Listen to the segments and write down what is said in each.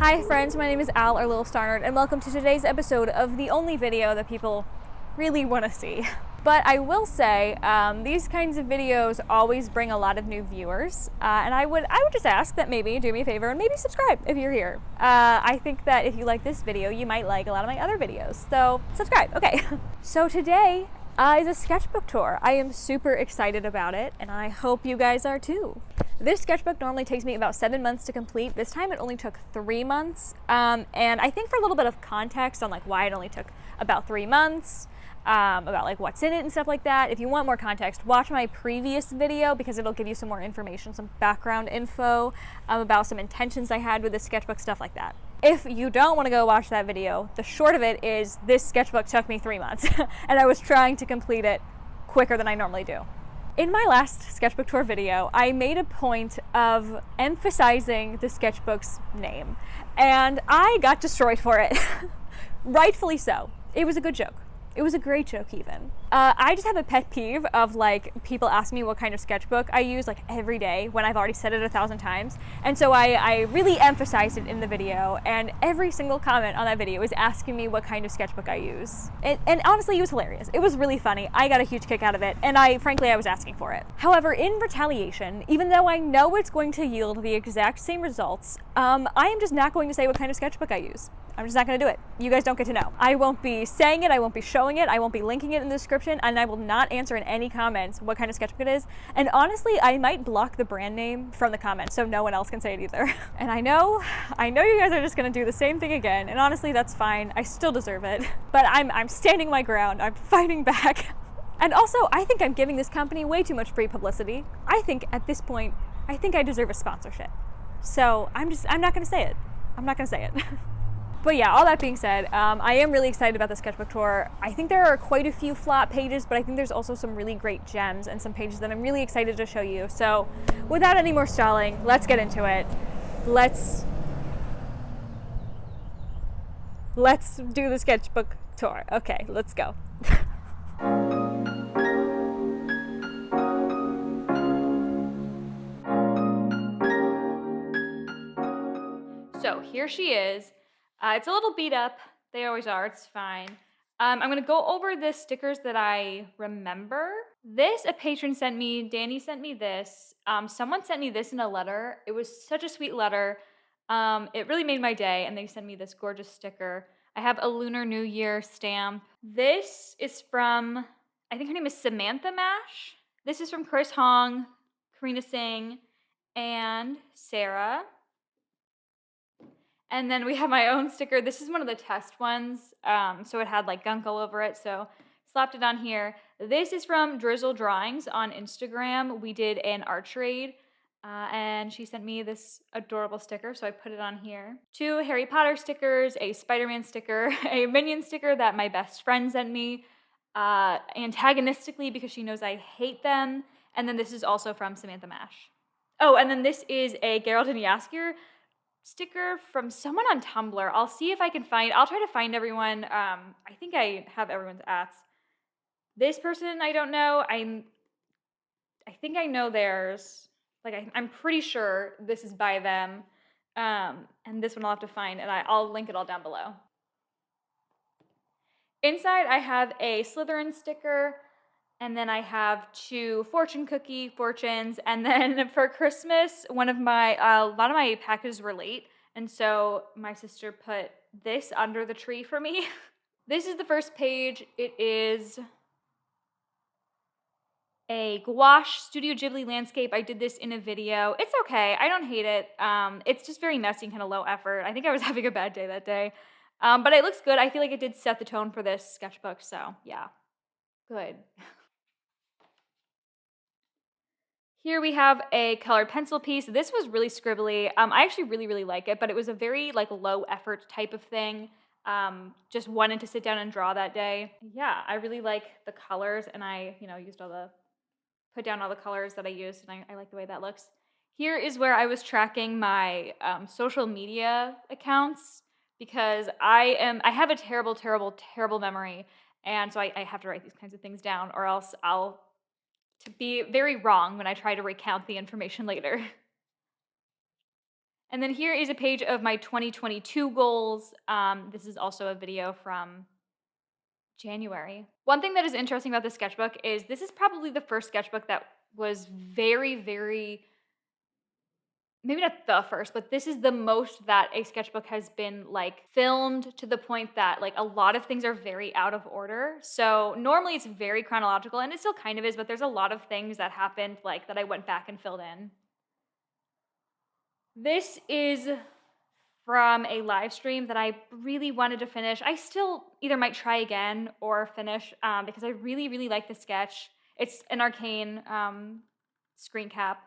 Hi friends, my name is Al or Lilstarnerd, and welcome to today's episode of the only video that people really want to see. But I will say, these kinds of videos always bring a lot of new viewers, and I would just ask that maybe do me a favor and maybe subscribe if you're here. I think that if you like this video, you might like a lot of my other videos, so subscribe. Okay. So today is a sketchbook tour. I am super excited about it, and I hope you guys are too. This sketchbook normally takes me about 7 months to complete. This time it only took 3 months. And I think for a little bit of context on like why it only took about 3 months, about like what's in it and stuff like that. If you want more context, watch my previous video because it'll give you some more information, some background info about some intentions I had with this sketchbook, stuff like that. If you don't want to go watch that video, the short of it is this sketchbook took me 3 months and I was trying to complete it quicker than I normally do. In my last sketchbook tour video, I made a point of emphasizing the sketchbook's name, and I got destroyed for it. Rightfully so. It was a good joke. It was a great joke even. I just have a pet peeve of like people ask me what kind of sketchbook I use like every day when I've already said it 1,000 times. And so I really emphasized it in the video, and every single comment on that video is asking me what kind of sketchbook I use. And honestly, it was hilarious. It was really funny. I got a huge kick out of it, and frankly, I was asking for it. However, in retaliation, even though I know it's going to yield the exact same results, I am just not going to say what kind of sketchbook I use. I'm just not going to do it. You guys don't get to know. I won't be saying it, I won't be showing it, I won't be linking it in the description, and I will not answer in any comments what kind of sketchbook it is. And honestly, I might block the brand name from the comments so no one else can say it either. And I know you guys are just going to do the same thing again, and honestly, that's fine. I still deserve it. But I'm standing my ground. I'm fighting back. And also, I think I'm giving this company way too much free publicity. I think at this point, I think I deserve a sponsorship. So I'm not going to say it. I'm not going to say it. But yeah, all that being said, I am really excited about the sketchbook tour. I think there are quite a few flop pages, but I think there's also some really great gems and some pages that I'm really excited to show you. So without any more stalling, let's get into it. Let's do the sketchbook tour. Okay, let's go. So here she is. It's a little beat up. They always are. It's fine. I'm going to go over the stickers that I remember. A patron sent me. Danny sent me this. Someone sent me this in a letter. It was such a sweet letter. It really made my day, and they sent me this gorgeous sticker. I have a Lunar New Year stamp. This is from, I think her name is Samantha Mash. This is from Chris Hong, Karina Singh, and Sarah. And then we have my own sticker. This is one of the test ones, so it had like gunk all over it, so slapped it on here. This is from Drizzle Drawings on Instagram. We did an art trade, and she sent me this adorable sticker, so I put it on here. 2 Harry Potter stickers, a Spider-Man sticker, a Minion sticker that my best friend sent me, antagonistically because she knows I hate them, and then this is also from Samantha Mash. Oh, and then this is a Geralt and Jaskier sticker from someone on Tumblr. I'll see if I can I'll try to find everyone. I think I have everyone's ats. This person, I don't know. I think I know theirs. Like, I'm pretty sure this is by them. And this one I'll have to find, and I'll link it all down below. Inside, I have a Slytherin sticker, and then I have 2 fortune cookie fortunes, and then for Christmas, a lot of my packages were late, and so my sister put this under the tree for me. This is the first page. It is a gouache Studio Ghibli landscape. I did this in a video. It's okay. I don't hate it. It's just very messy and kind of low effort. I think I was having a bad day that day. But it looks good. I feel like it did set the tone for this sketchbook, so yeah, good. Here we have a colored pencil piece. This was really scribbly. I actually really, really like it, but it was a very like low effort type of thing. Just wanted to sit down and draw that day. Yeah, I really like the colors, and I, put down all the colors that I used, and I like the way that looks. Here is where I was tracking my social media accounts because I have a terrible, terrible, terrible memory, and so I have to write these kinds of things down, or else I'll be very wrong when I try to recount the information later. And then here is a page of my 2022 goals. This is also a video from January. One thing that is interesting about this sketchbook is this is probably the first sketchbook that was very, very, maybe not the first, but this is the most that a sketchbook has been like filmed to the point that like a lot of things are very out of order. So normally it's very chronological, and it still kind of is, but there's a lot of things that happened like that I went back and filled in. This is from a live stream that I really wanted to finish. I still either might try again or finish because I really, really like the sketch. It's an Arcane screen cap,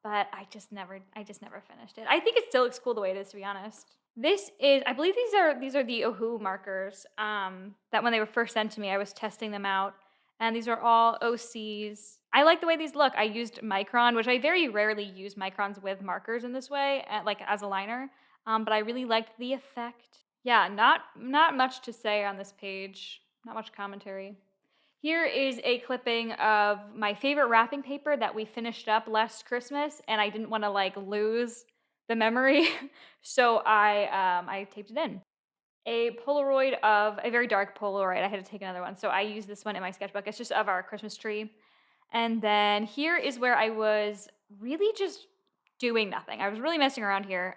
but I just never finished it. I think it still looks cool the way it is, to be honest. This is, I believe these are the Ohu markers that when they were first sent to me, I was testing them out. And these are all OCs. I like the way these look. I used Micron, which I very rarely use Microns with markers in this way, like as a liner. But I really liked the effect. Yeah, not much to say on this page. Not much commentary. Here is a clipping of my favorite wrapping paper that we finished up last Christmas, and I didn't want to like lose the memory, so I taped it in. A Polaroid of a very dark Polaroid. I had to take another one, so I use this one in my sketchbook. It's just of our Christmas tree. And then here is where I was really just doing nothing. I was really messing around here.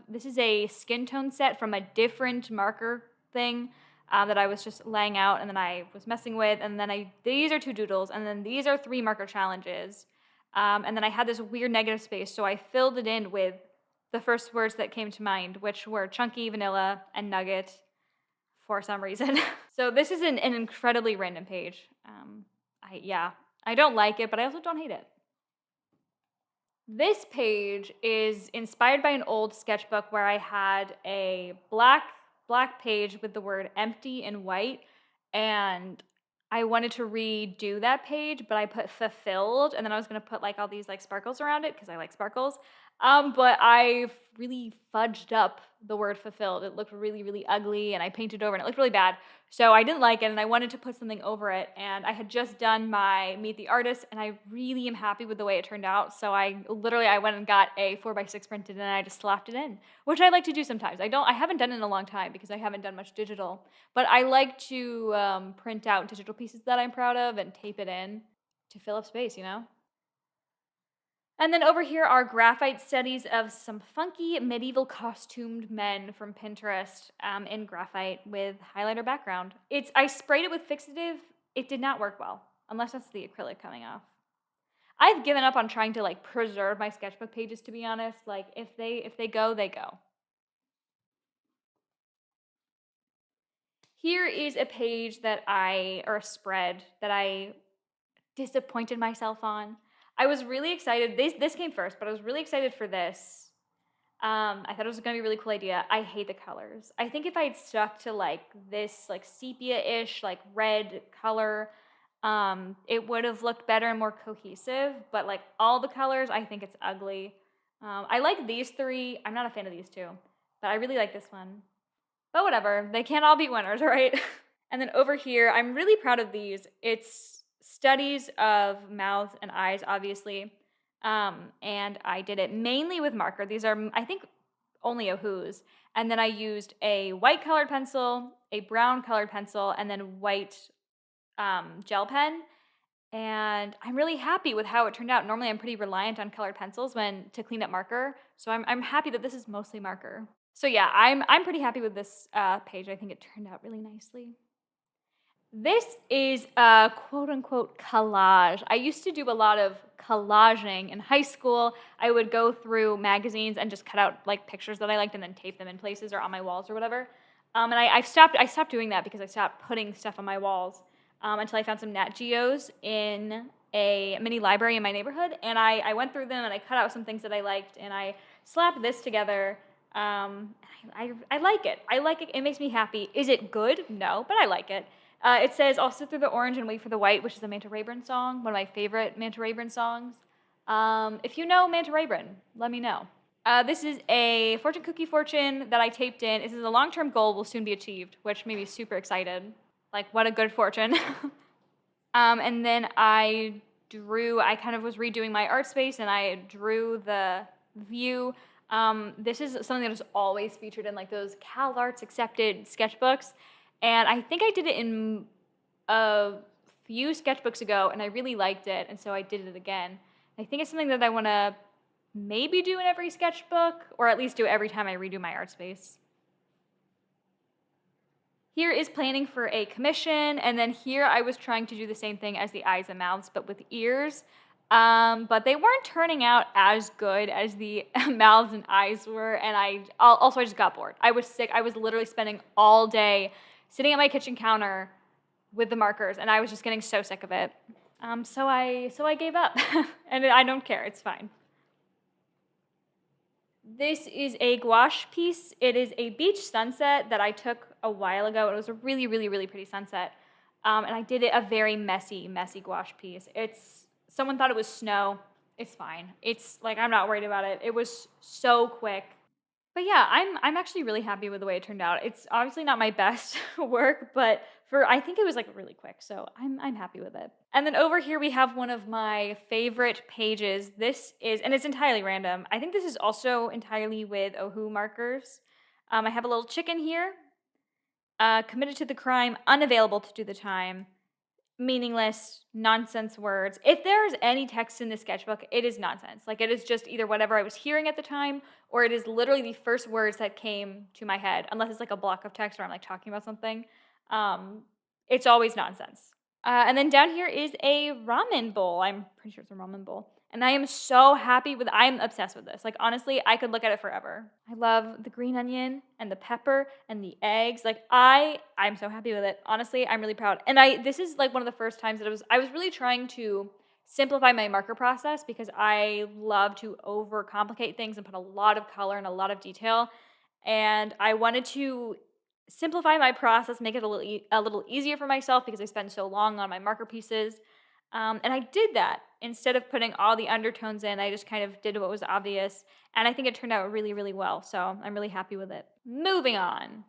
This is a skin tone set from a different marker thing that I was just laying out, and then I was messing with, and then these are 2 doodles, and then these are 3 marker challenges. And then I had this weird negative space, so I filled it in with the first words that came to mind, which were chunky, vanilla, and nugget for some reason. So this is an incredibly random page. I don't like it, but I also don't hate it. This page is inspired by an old sketchbook where I had a black page with the word empty in white, and I wanted to redo that page, but I put fulfilled, and then I was gonna put like all these like sparkles around it because I like sparkles. But I really fudged up the word fulfilled. It looked really, really ugly, and I painted over, and it looked really bad. So I didn't like it, and I wanted to put something over it. And I had just done my Meet the Artist, and I really am happy with the way it turned out. So I went and got a 4x6 printed, and I just slapped it in, which I like to do sometimes. I haven't done it in a long time because I haven't done much digital, but I like to print out digital pieces that I'm proud of and tape it in to fill up space, you know? And then over here are graphite studies of some funky medieval costumed men from Pinterest in graphite with highlighter background. I sprayed it with fixative. It did not work well, unless that's the acrylic coming off. I've given up on trying to like preserve my sketchbook pages, to be honest. Like if they go, they go. Here is a page or a spread that I disappointed myself on. I was really excited. This came first, but I was really excited for this. I thought it was gonna be a really cool idea. I hate the colors. I think if I had stuck to like this like sepia-ish like red color, it would have looked better and more cohesive. But like all the colors, I think it's ugly. I like these 3. I'm not a fan of these 2, but I really like this one. But whatever, they can't all be winners, right? And then over here, I'm really proud of these. It's studies of mouth and eyes, obviously. And I did it mainly with marker. These are, I think, only Ohu's. And then I used a white colored pencil, a brown colored pencil, and then white gel pen. And I'm really happy with how it turned out. Normally, I'm pretty reliant on colored pencils to clean up marker. So I'm happy that this is mostly marker. So yeah, I'm pretty happy with this page. I think it turned out really nicely. This is a quote-unquote collage. I used to do a lot of collaging in high school. I would go through magazines and just cut out like pictures that I liked and then tape them in places or on my walls or whatever. And I stopped doing that because I stopped putting stuff on my walls until I found some Nat Geos in a mini library in my neighborhood. And I went through them and I cut out some things that I liked and I slapped this together. I like it. I like it. It makes me happy. Is it good? No, but I like it. It says, I'll sit through the orange and wait for the white, which is a Manta Rayburn song, one of my favorite Manta Rayburn songs. If you know Manta Rayburn, let me know. This is a fortune cookie fortune that I taped in. This is a long-term goal will soon be achieved, which made me super excited. Like, what a good fortune. And then I kind of was redoing my art space, and I drew the view This is something that is always featured in like those CalArts accepted sketchbooks, and I think I did it in a few sketchbooks ago, and I really liked it, and so I did it again. I think it's something that I want to maybe do in every sketchbook, or at least do every time I redo my art space. Here is planning for a commission, and then here I was trying to do the same thing as the eyes and mouths, but with ears. But they weren't turning out as good as the mouths and eyes were, and I just got bored. I was sick. I was literally spending all day sitting at my kitchen counter with the markers, and I was just getting so sick of it. So I gave up, and I don't care. It's fine. This is a gouache piece. It is a beach sunset that I took a while ago. It was a really, really, really pretty sunset. And I did it a very messy, messy gouache piece. Someone thought it was snow. It's fine. It's like, I'm not worried about it. It was so quick. But yeah, I'm actually really happy with the way it turned out. It's obviously not my best work, but I think it was like really quick, so I'm happy with it. And then over here we have one of my favorite pages. This is, and it's entirely random. I think this is also entirely with Ohu markers. I have a little chicken here. Committed to the crime, unavailable to do the time. Meaningless, nonsense words. If there's any text in this sketchbook, it is nonsense. Like, it is just either whatever I was hearing at the time, or it is literally the first words that came to my head, unless it's like a block of text or I'm like talking about something. It's always nonsense. And then down here is a ramen bowl. I'm pretty sure it's a ramen bowl. And I am so happy with, I'm obsessed with this. Like, honestly, I could look at it forever. I love the green onion and the pepper and the eggs. Like, I'm so happy with it. Honestly, I'm really proud. And this is like one of the first times that I was really trying to simplify my marker process, because I love to overcomplicate things and put a lot of color and a lot of detail. And I wanted to simplify my process, make it a little easier for myself, because I spend so long on my marker pieces. And I did that. Instead of putting all the undertones in, I just kind of did what was obvious. And I think it turned out really, really well. So I'm really happy with it. Moving on.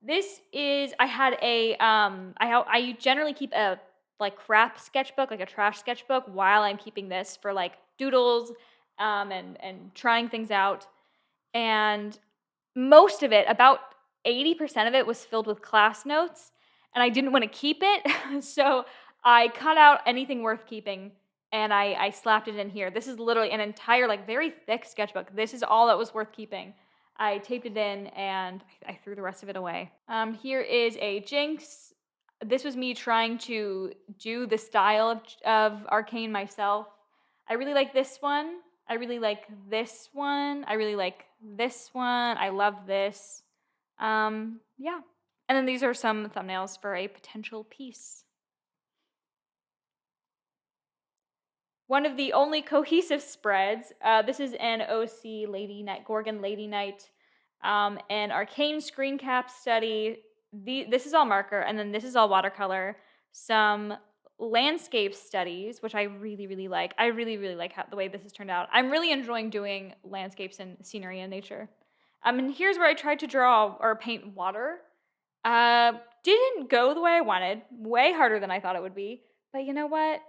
This is, I had I generally keep a like crap sketchbook, like a trash sketchbook, while I'm keeping this for like doodles and trying things out. And most of it, about 80% of it, was filled with class notes, and I didn't want to keep it. So I cut out anything worth keeping, and I slapped it in here. This is literally an entire, like, very thick sketchbook. This is all that was worth keeping. I taped it in, and I threw the rest of it away. Here is a Jinx. This was me trying to do the style of Arcane myself. I really like this one. I really like this one. I really like this one. I love this. Yeah. And then these are some thumbnails for a potential piece. One of the only cohesive spreads. This is an OC Lady Knight, Gorgon Lady Knight, an Arcane screen cap study. This is all marker, and then this is all watercolor. Some landscape studies, which I really, really like. I really, really like the way this has turned out. I'm really enjoying doing landscapes and scenery and nature. And here's where I tried to draw or paint water. Didn't go the way I wanted. Way harder than I thought it would be. But you know what?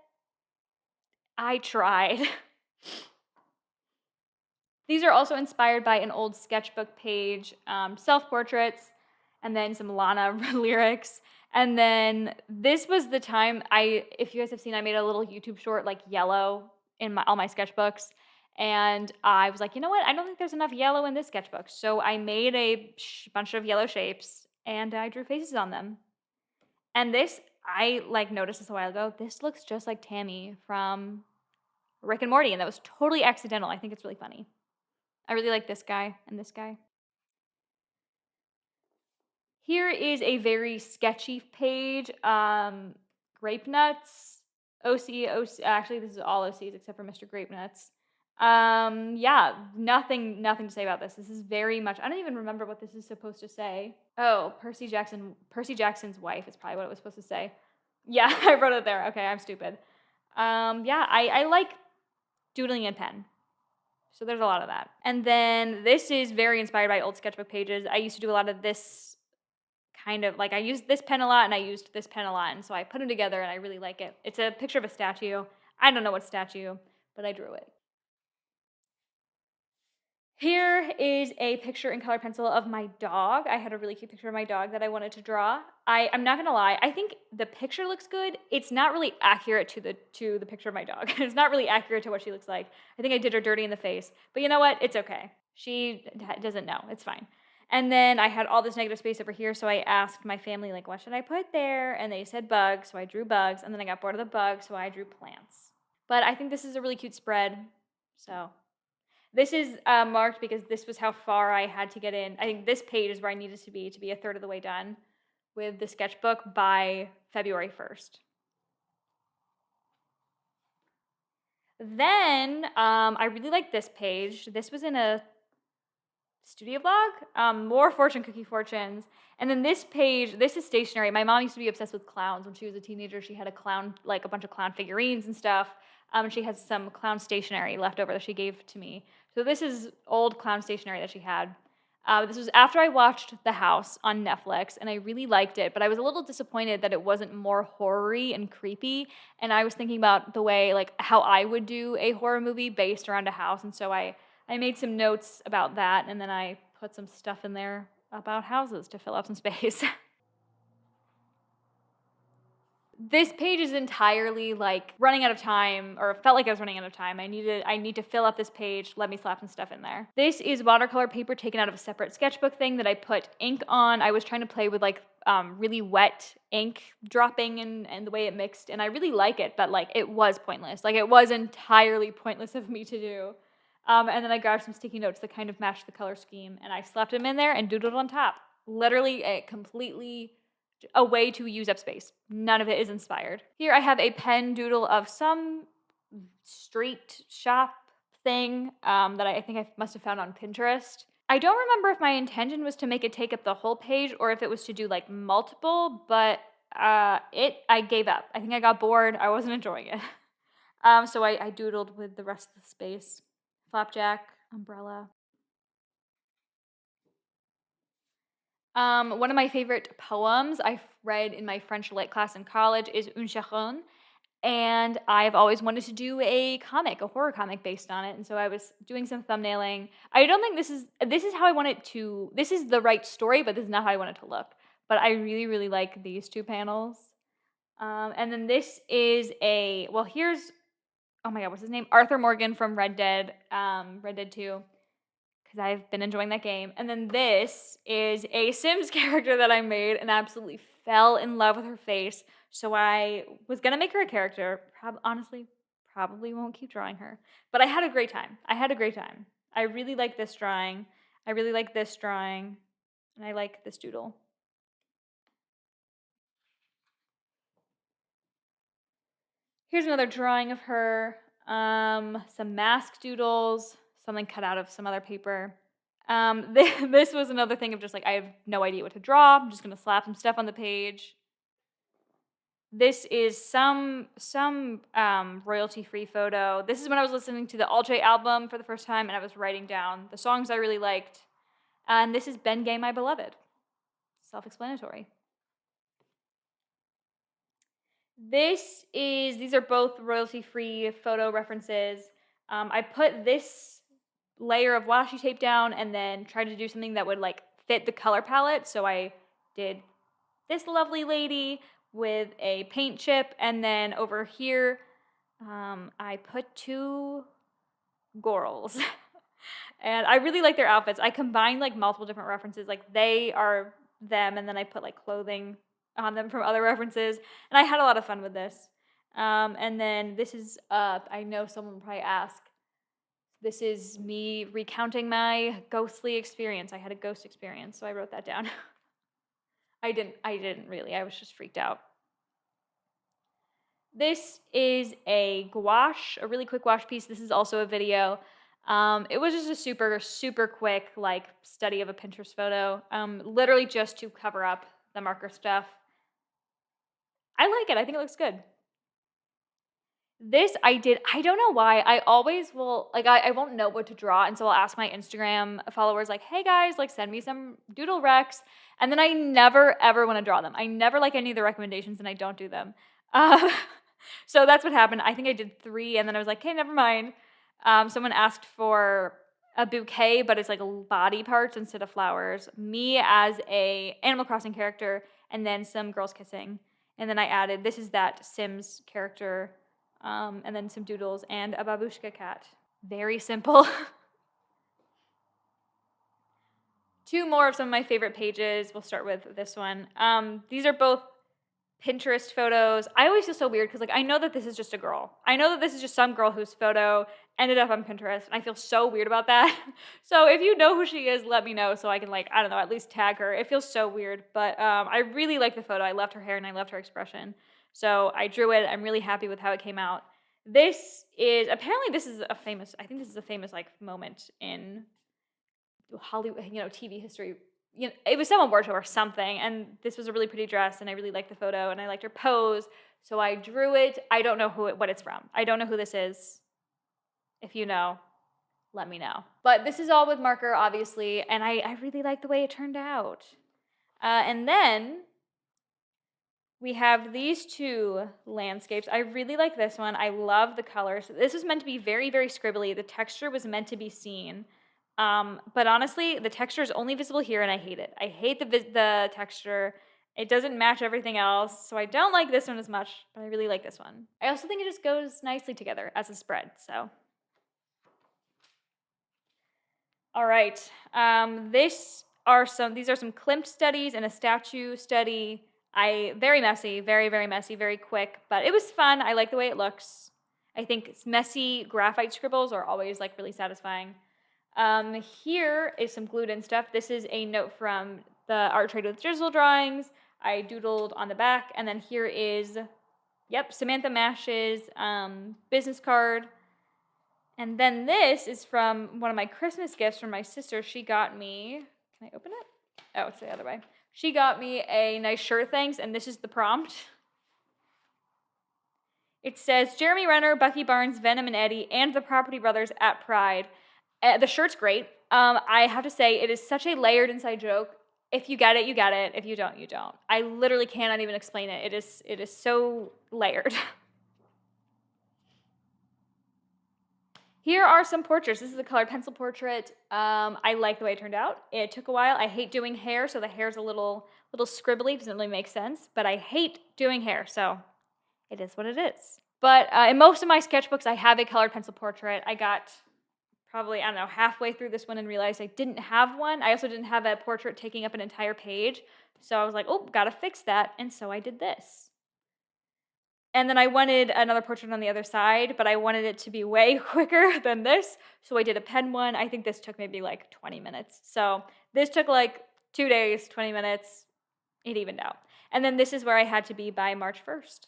I tried. These are also inspired by an old sketchbook page, self-portraits, and then some Lana lyrics. And then this was the time if you guys have seen, I made a little YouTube short, like yellow, in all my sketchbooks. And I was like, you know what? I don't think there's enough yellow in this sketchbook. So I made a bunch of yellow shapes, and I drew faces on them. And this, I noticed this a while ago. This looks just like Tammy from Rick and Morty, and that was totally accidental. I think it's really funny. I really like this guy and this guy. Here is a very sketchy page. Grape nuts, OC. Actually, this is all OCs except for Mr. Grape Nuts. Yeah, nothing to say about this. This is very much, I don't even remember what this is supposed to say. Oh, Percy Jackson's wife is probably what it was supposed to say. Yeah, I wrote it there. Okay, I'm stupid. Yeah, I like doodling in pen. So there's a lot of that. And then this is very inspired by old sketchbook pages. I used to do a lot of this kind of, I used this pen a lot, and I used this pen a lot, and so I put them together, and I really like it. It's a picture of a statue. I don't know what statue, but I drew it. Here is a picture in color pencil of my dog. I had a really cute picture of my dog that I wanted to draw. I'm not gonna lie, I think the picture looks good. It's not really accurate to the picture of my dog. It's not really accurate to what she looks like. I think I did her dirty in the face. But you know what? It's okay. She doesn't know. It's fine. And then I had all this negative space over here, so I asked my family, like, what should I put there? And they said bugs, so I drew bugs. And then I got bored of the bugs, so I drew plants. But I think this is a really cute spread, so. This is marked because this was how far I had to get in. I think this page is where I needed to be a third of the way done with the sketchbook by February 1st. Then I really like this page. This was in a studio vlog, more fortune cookie fortunes. And then this page, this is stationery. My mom used to be obsessed with clowns when she was a teenager. She had a clown, like a bunch of clown figurines and stuff. And she has some clown stationery left over that she gave to me. So this is old clown stationery that she had. This was after I watched The House on Netflix, and I really liked it, but I was a little disappointed that it wasn't more horror-y and creepy, and I was thinking about the way, like, how I would do a horror movie based around a house, and so I made some notes about that, and then I put some stuff in there about houses to fill up some space. This page is entirely like running out of time, or felt like I was running out of time. I need to fill up this page. Let me slap some stuff in there. This is watercolor paper taken out of a separate sketchbook thing that I put ink on. I was trying to play with like really wet ink dropping and the way it mixed, and I really like it, but like it was pointless. Like it was entirely pointless of me to do. And then I grabbed some sticky notes that kind of matched the color scheme, and I slapped them in there and doodled on top. Literally a way to use up space. None of it is inspired. Here I have a pen doodle of some street shop thing that I think I must have found on Pinterest. I don't remember if my intention was to make it take up the whole page or if it was to do like multiple, but I gave up. I think I got bored. I wasn't enjoying it. So I doodled with the rest of the space. Flapjack, umbrella. One of my favorite poems I've read in my French lit class in college is Un Charon, and I've always wanted to do a horror comic based on it, and so I was doing some thumbnailing. I don't think this is how I want it to, this is the right story, but this is not how I want it to look. But I really, really like these two panels. And then this is here's, oh my God, what's his name? Arthur Morgan from Red Dead 2. Because I've been enjoying that game. And then this is a Sims character that I made and absolutely fell in love with her face. So I was going to make her a character. Honestly, probably won't keep drawing her. But I had a great time. I really like this drawing. I really like this drawing. And I like this doodle. Here's another drawing of her. Some mask doodles. Something cut out of some other paper. This was another thing of just like, I have no idea what to draw. I'm just going to slap some stuff on the page. This is some royalty-free photo. This is when I was listening to the Altre album for the first time, and I was writing down the songs I really liked. And this is Ben Gay, My Beloved. Self-explanatory. These are both royalty-free photo references. I put this layer of washi tape down and then tried to do something that would like fit the color palette. So I did this lovely lady with a paint chip, and then over here I put two girls. And I really like their outfits. I combined like multiple different references, like they are them, and then I put like clothing on them from other references, and I had a lot of fun with this. And then this is I know someone will probably ask, this is me recounting my ghostly experience. I had a ghost experience, so I wrote that down. I didn't really. I was just freaked out. This is a gouache, a really quick gouache piece. This is also a video. It was just a super, super quick like study of a Pinterest photo, literally just to cover up the marker stuff. I like it. I think it looks good. This I don't know why. I always will, like, I won't know what to draw, and so I'll ask my Instagram followers, like, hey guys, like, send me some doodle recs, and then I never, ever want to draw them. I never like any of the recommendations, and I don't do them. So that's what happened. I think I did 3, and then I was like, okay, never mind. Someone asked for a bouquet, but it's like body parts instead of flowers. Me as a Animal Crossing character, and then some girls kissing. And then I added, this is that Sims character, and then some doodles and a babushka cat. Very simple. Two more of some of my favorite pages. We'll start with this one. These are both Pinterest photos. I always feel so weird because, like, I know that this is just a girl. I know that this is just some girl whose photo ended up on Pinterest, and I feel so weird about that. So if you know who she is, let me know so I can, like, I don't know, at least tag her. It feels so weird, but I really like the photo. I loved her hair and I loved her expression. So I drew it. I'm really happy with how it came out. Apparently this is a famous, I think this is a famous, like, moment in Hollywood, TV history. It was some award show or something, and this was a really pretty dress, and I really liked the photo, and I liked her pose, so I drew it. I don't know what it's from. I don't know who this is. If you know, let me know. But this is all with marker, obviously, and I really like the way it turned out. And then we have these two landscapes. I really like this one. I love the colors. This was meant to be very, very scribbly. The texture was meant to be seen. But honestly, the texture is only visible here, and I hate it. I hate the texture. It doesn't match everything else, so I don't like this one as much, but I really like this one. I also think it just goes nicely together as a spread, so. All right, these are some Klimt studies and a statue study. Very messy, very, very messy, very quick, but it was fun. I like the way it looks. I think messy graphite scribbles are always, like, really satisfying. Here is some glued in stuff. This is a note from the Art Trade with Drizzle drawings. I doodled on the back, and then here is, Samantha Mash's business card. And then this is from one of my Christmas gifts from my sister. She got me, can I open it? Oh, it's the other way. She got me a nice shirt, thanks, and this is the prompt. It says, Jeremy Renner, Bucky Barnes, Venom and Eddie, and the Property Brothers at Pride. The shirt's great. I have to say, it is such a layered inside joke. If you get it, you get it. If you don't, you don't. I literally cannot even explain it. It is so layered. Here are some portraits. This is a colored pencil portrait. I like the way it turned out. It took a while. I hate doing hair, so the hair's a little scribbly. Doesn't really make sense, but I hate doing hair, so it is what it is. But in most of my sketchbooks, I have a colored pencil portrait. I got probably, I don't know, halfway through this one and realized I didn't have one. I also didn't have a portrait taking up an entire page. So I was like, oh, gotta fix that. And so I did this. And then I wanted another portrait on the other side, but I wanted it to be way quicker than this. So I did a pen one. I think this took maybe like 20 minutes. So this took like 2 days, 20 minutes. It evened out. And then this is where I had to be by March 1st.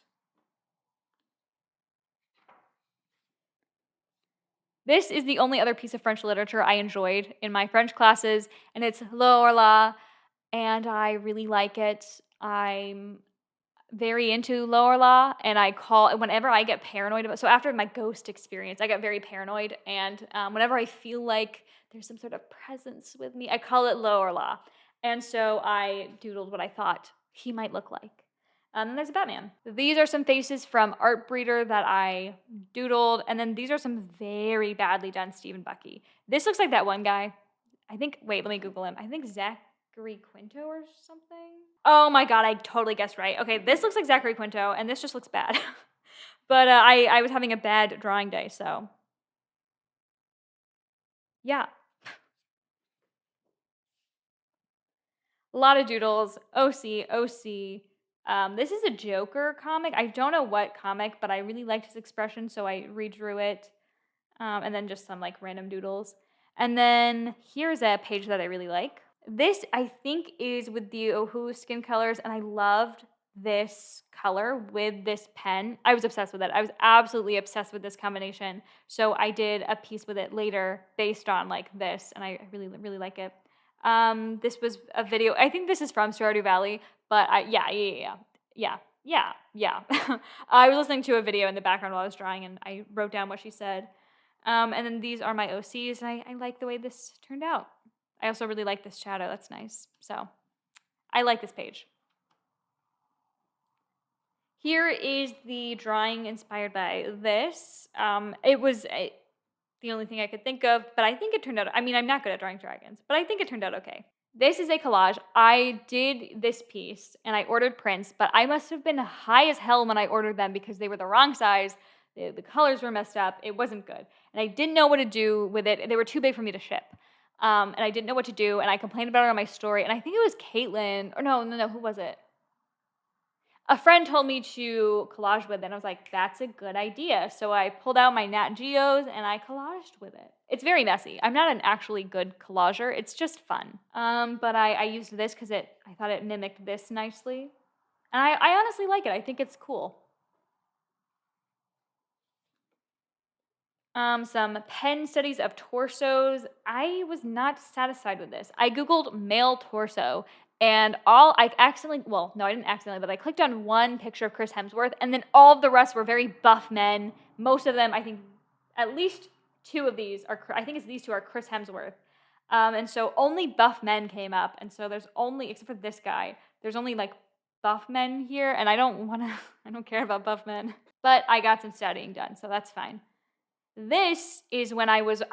This is the only other piece of French literature I enjoyed in my French classes, and it's Lilstarnerd, and I really like it. I'm very into Lilstarnerd, and whenever I get paranoid about, so after my ghost experience, I got very paranoid, and whenever I feel like there's some sort of presence with me, I call it Lilstarnerd. And so I doodled what I thought he might look like. And then there's a Batman. These are some faces from Art Breeder that I doodled. And then these are some very badly done Stephen Bucky. This looks like that one guy. Wait, let me Google him. I think Zachary Quinto or something. Oh my God, I totally guessed right. Okay, this looks like Zachary Quinto, and this just looks bad. But I was having a bad drawing day, so. Yeah. A lot of doodles. OC. This is a Joker comic. I don't know what comic, but I really liked his expression, so I redrew it. And then just some like random doodles. And then here's a page that I really like. This, I think, is with the Ohu skin colors, and I loved this color with this pen. I was obsessed with it. I was absolutely obsessed with this combination. So I did a piece with it later based on like this, and I really, really like it. This was a video. I think this is from Stardew Valley, but yeah. I was listening to a video in the background while I was drawing, and I wrote down what she said. And then these are my OCs, and I like the way this turned out. I also really like this shadow. That's nice. So I like this page. Here is the drawing inspired by this. the only thing I could think of, but I think it turned out, I mean, I'm not good at drawing dragons, but I think it turned out okay. This is a collage. I did this piece and I ordered prints, but I must have been high as hell when I ordered them because they were the wrong size. The colors were messed up. It wasn't good. And I didn't know what to do with it. They were too big for me to ship. And I didn't know what to do. And I complained about it on my story. And I think it was Caitlin, or no, who was it? A friend told me to collage with it, and I was like, that's a good idea. So I pulled out my Nat Geos, and I collaged with it. It's very messy. I'm not an actually good collager. It's just fun. But I used this because I thought it mimicked this nicely. And I honestly like it. I think it's cool. Some pen studies of torsos. I was not satisfied with this. I Googled male torso, and I accidentally, well, no, I didn't accidentally, but I clicked on one picture of Chris Hemsworth, and then all of the rest were very buff men. Most of them, I think, at least two of these are, I think it's these two are Chris Hemsworth. And so only buff men came up, and so there's only, except for this guy, there's only like buff men here, and I don't care about buff men. But I got some studying done, so that's fine. This is when I was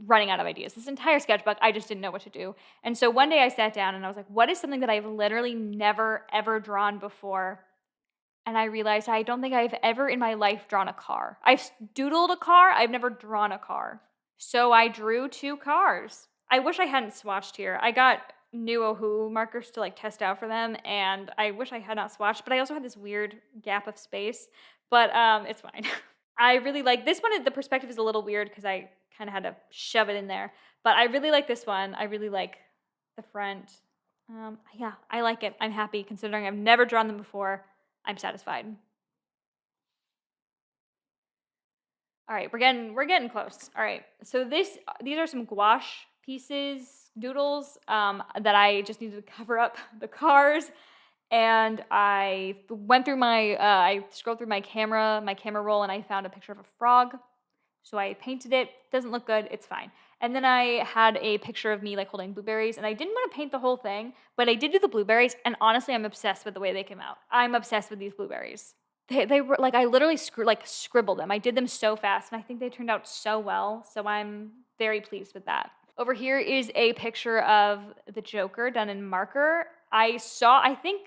running out of ideas. This entire sketchbook, I just didn't know what to do. And so one day I sat down and I was like, what is something that I've literally never, ever drawn before? And I realized I don't think I've ever in my life drawn a car. I've doodled a car. I've never drawn a car. So I drew 2 cars. I wish I hadn't swatched here. I got new Ohu markers to like test out for them, and I wish I had not swatched, but I also had this weird gap of space, but it's fine. I really like this one. The perspective is a little weird because I kind of had to shove it in there. But I really like this one. I really like the front. Yeah, I like it. I'm happy considering I've never drawn them before. I'm satisfied. All right, we're getting close. All right, so these are some gouache pieces, doodles that I just needed to cover up the cars. And I went through I scrolled through my camera roll, and I found a picture of a frog. So I painted it. Doesn't look good. It's fine. And then I had a picture of me like holding blueberries, and I didn't want to paint the whole thing, but I did do the blueberries, and honestly, I'm obsessed with the way they came out. I'm obsessed with these blueberries. They were like, I literally scribbled them. I did them so fast, and I think they turned out so well. So I'm very pleased with that. Over here is a picture of the Joker done in marker. I think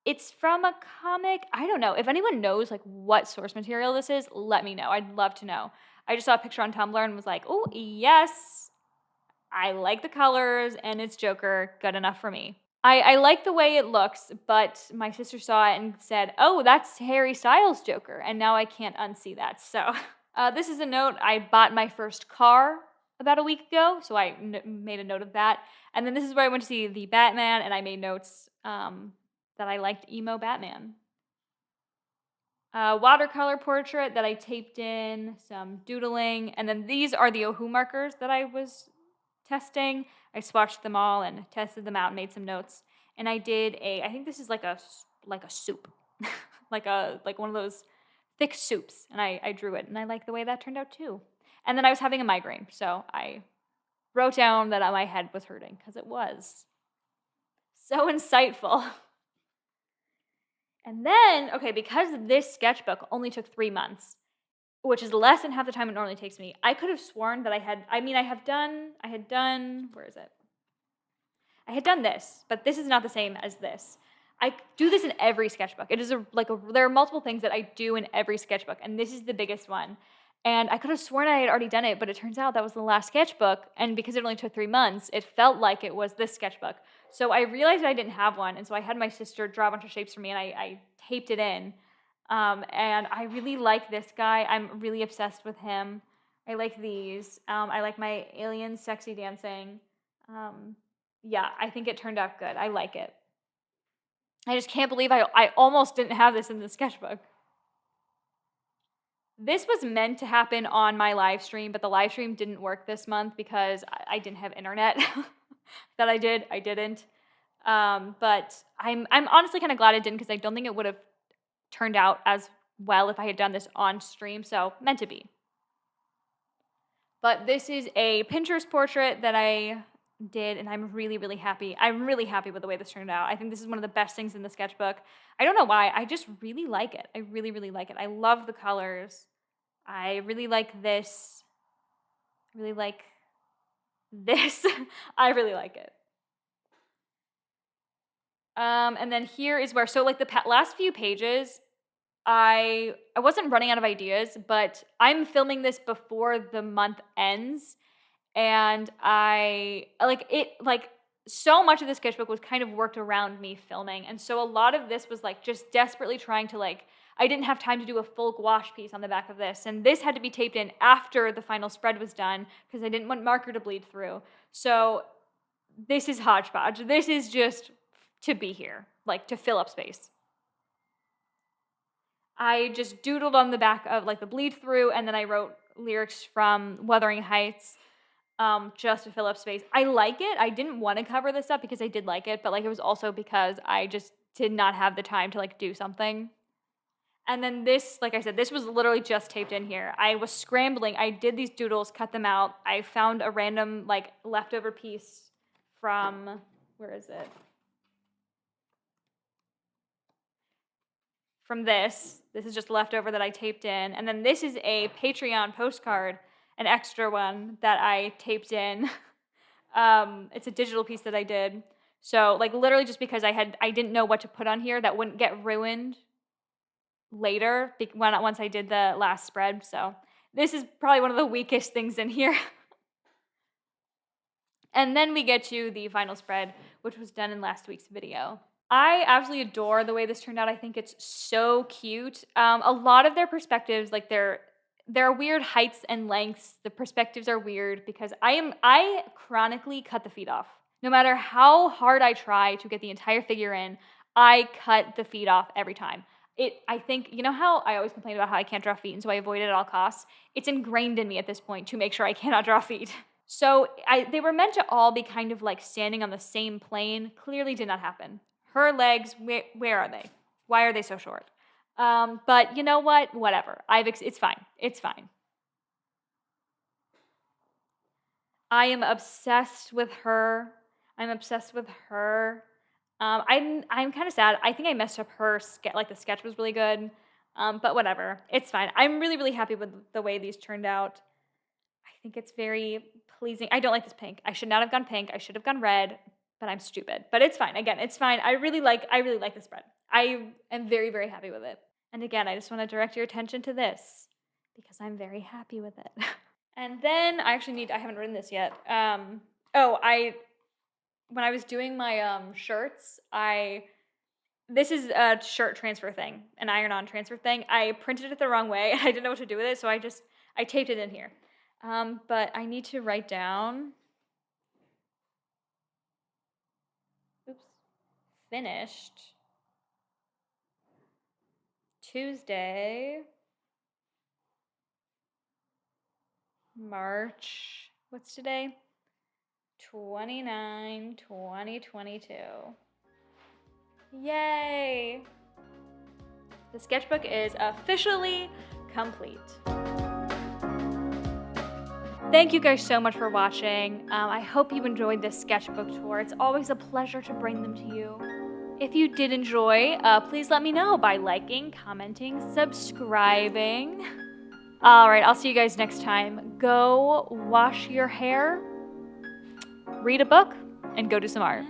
it's from a comic. I don't know. If anyone knows like what source material this is, let me know. I'd love to know. I just saw a picture on Tumblr and was like, oh, yes, I like the colors and it's Joker. Good enough for me. I like the way it looks, but my sister saw it and said, oh, that's Harry Styles' Joker. And now I can't unsee that. So this is a note. I bought my first car about a week ago, so I made a note of that. And then this is where I went to see the Batman, and I made notes that I liked emo Batman. Watercolor portrait that I taped in, some doodling, and then these are the Ohu markers that I was testing. I swatched them all and tested them out and made some notes. And I did I think this is like a soup, like one of those thick soups. And I drew it, and I like the way that turned out too. And then I was having a migraine, so I wrote down that my head was hurting because it was. So insightful. And then, okay, because this sketchbook only took 3 months, which is less than half the time it normally takes me, I could have sworn that I had done, where is it? I had done this, but this is not the same as this. I do this in every sketchbook. It is there are multiple things that I do in every sketchbook, and this is the biggest one. And I could have sworn I had already done it, but it turns out that was the last sketchbook, and because it only took 3 months, it felt like it was this sketchbook. So I realized I didn't have one, and so I had my sister draw a bunch of shapes for me, and I taped it in. And I really like this guy. I'm really obsessed with him. I like these. I like my alien sexy dancing. Yeah, I think it turned out good. I like it. I just can't believe I almost didn't have this in the sketchbook. This was meant to happen on my live stream, but the live stream didn't work this month because I didn't have internet. That I didn't. But I'm honestly kind of glad it didn't, because I don't think it would have turned out as well if I had done this on stream, so meant to be. But this is a Pinterest portrait that I did, and I'm really, really happy. I'm really happy with the way this turned out. I think this is one of the best things in the sketchbook. I don't know why. I just really like it. I really, really like it. I love the colors. I really like this. really like this. I really like it. And then here is where, so like the last few pages, I wasn't running out of ideas, but I'm filming this before the month ends, and I like so much of the sketchbook was kind of worked around me filming, and so a lot of this was like just desperately trying to like, I didn't have time to do a full gouache piece on the back of this, and this had to be taped in after the final spread was done because I didn't want marker to bleed through. So this is hodgepodge. This is just to be here, like to fill up space. I just doodled on the back of like the bleed through, and then I wrote lyrics from Wuthering Heights just to fill up space. I like it. I didn't want to cover this up because I did like it, but like it was also because I just did not have the time to like do something. And then this, like I said, this was literally just taped in here. I was scrambling. I did these doodles, cut them out. I found a random like leftover piece from, where is it? From this. This is just leftover that I taped in. And then this is a Patreon postcard, an extra one that I taped in. It's a digital piece that I did. So like literally just because I didn't know what to put on here that wouldn't get ruined later once I did the last spread. So this is probably one of the weakest things in here. And then we get to the final spread, which was done in last week's video. I absolutely adore the way this turned out. I think it's so cute. A lot of their perspectives, like there are weird heights and lengths. The perspectives are weird because I chronically cut the feet off. No matter how hard I try to get the entire figure in, I cut the feet off every time. I think, you know how I always complain about how I can't draw feet and so I avoid it at all costs? It's ingrained in me at this point to make sure I cannot draw feet. So they were meant to all be kind of like standing on the same plane. Clearly did not happen. Her legs, where are they? Why are they so short? But you know what? Whatever. It's fine. It's fine. I am obsessed with her. I'm obsessed with her. I'm kind of sad. I think I messed up her like the sketch was really good. But whatever. It's fine. I'm really, really happy with the way these turned out. I think it's very pleasing. I don't like this pink. I should not have gone pink. I should have gone red. But I'm stupid. But it's fine. Again, it's fine. I really like this spread. I am very, very happy with it. And again, I just want to direct your attention to this because I'm very happy with it. And then I haven't written this yet. When I was doing my shirts, this is a shirt transfer thing, an iron-on transfer thing. I printed it the wrong way and I didn't know what to do with it, so I taped it in here. But I need to write down. Finished Tuesday, March, what's today? 29, 2022. Yay! The sketchbook is officially complete. Thank you guys so much for watching. I hope you enjoyed this sketchbook tour. It's always a pleasure to bring them to you. If you did enjoy, please let me know by liking, commenting, subscribing. All right, I'll see you guys next time. Go wash your hair, read a book, and go do some art.